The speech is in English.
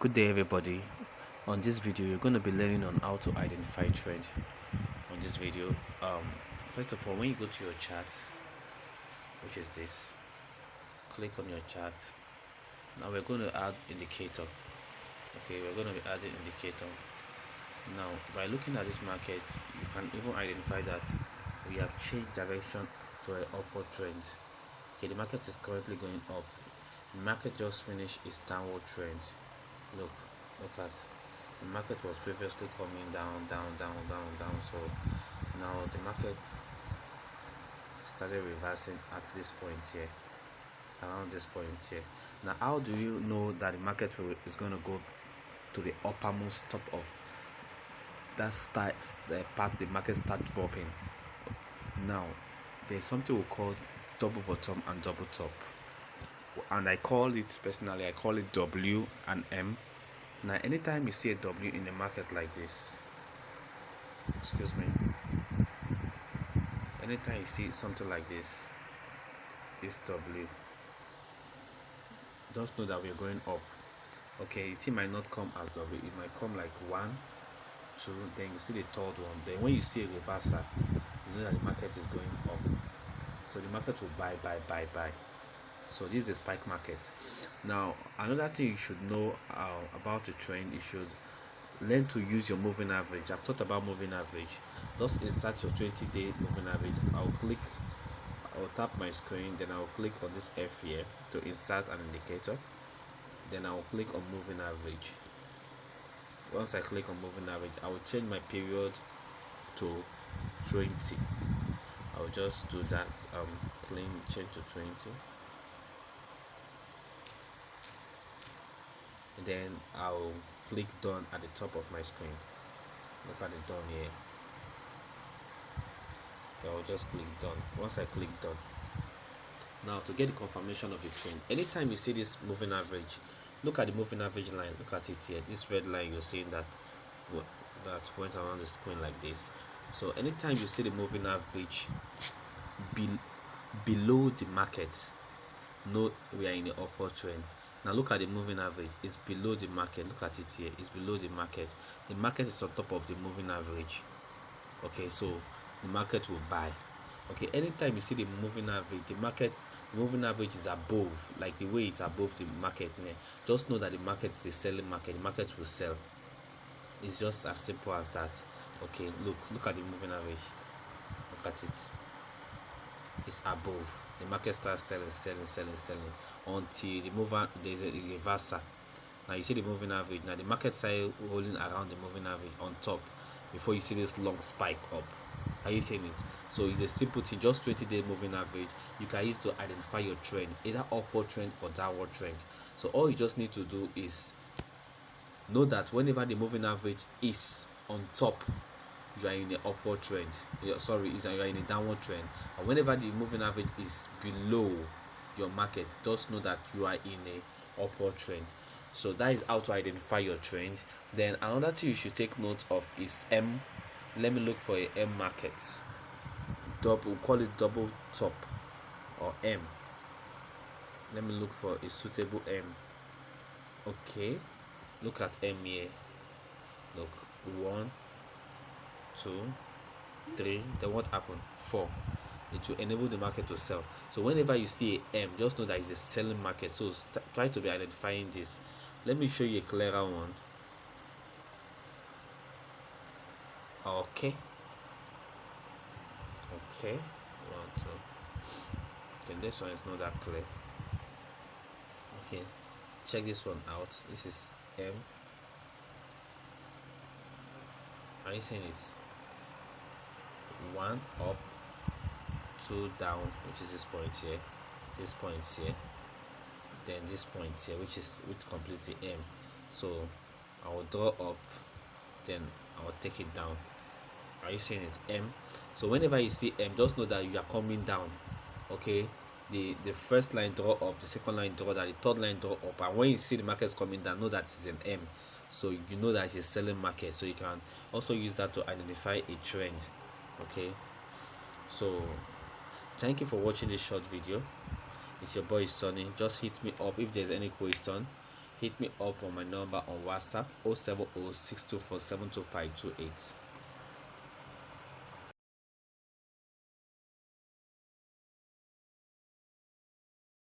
Good day, everybody. On this video, you're going to be learning on how to identify trend. On this video, first of all, when you go to your charts, which is this, click on your chart. Now we're going to add indicator. Okay, we're going to be adding indicator. Now, by looking at this market, you can even identify that we have changed direction to an upward trend. Okay, the market is currently going up. The market just finished its downward trend. Look at the market was previously coming down. So now the market started reversing at this point here, around this point here. Now, how do you know that the market is going to go to the uppermost top of that part the market start dropping? Now, there's something we call double bottom and double top, and I call it W and M. Now, anytime you see a W in a market like this, anytime you see something like this W, just know that we're going up. Okay, it might not come as W, it might come like 1, 2, then you see the third one. Then when you see a reversal, you know that the market is going up, so the market will buy. So this is a spike market. Now, another thing you should know about a trend, you should learn to use your moving average. I've talked about moving average. Just insert your 20-day moving average. I'll tap my screen, then I'll click on this F here to insert an indicator. Then I'll click on moving average. Once I click on moving average, I will change my period to 20. I'll just do that. Change to 20. Then I'll click done at the top of my screen. Look at the done here. Okay, I'll just click done. Once I click done, now to get the confirmation of the trend, anytime you see this moving average, look at the moving average line. Look at it here. This red line, you're seeing that went around the screen like this. So anytime you see the moving average below the market, know we are in the upward trend. Now look at the moving average, it's below the market. Look at it here, it's below the market. The market is on top of the moving average. Okay, so the market will buy. Okay, anytime you see the moving average, the moving average is above, like the way it's above the market, just know that the market is a selling market. The market will sell. It's just as simple as that. Okay, look at the moving average. Look at it. Is above. The market starts selling until there's a reversal. Now you see the moving average. Now the market started rolling around the moving average on top before you see this long spike up. Are you seeing it? So it's a simple thing, just 20-day moving average. You can use to identify your trend, either upward trend or downward trend. So all you just need to do is know that whenever the moving average is on top, you are in the upward trend. You are in a downward trend. And whenever the moving average is below your market, just know that you are in a upward trend. So that is how to identify your trend. Then another thing you should take note of is M. Let me look for a M market. We'll call it double top or M. Let me look for a suitable M. Okay, look at M here. Look, 1, 2, 3, then what happened? 4. It will enable the market to sell. So whenever you see a M, just know that it's a selling market. So try to be identifying this. Let me show you a clearer one. Okay, 1, 2. Then this one is not that clear. Okay, check this one out. This is M. Are you seeing it? 1 up, 2 down, which is this point here, then this point here, which completes the M. So I will draw up, then I will take it down. Are you seeing it? M. So whenever you see M, just know that you are coming down. Okay, the first line draw up, the second line draw down, the third line draw up, and when you see the markets coming down, know that it's an M. So you know that it's a selling market. So you can also use that to identify a trend. Okay, so thank you for watching this short video. It's your boy Sonny. Just hit me up if there's any question. hit me up on my number on WhatsApp 07062472528.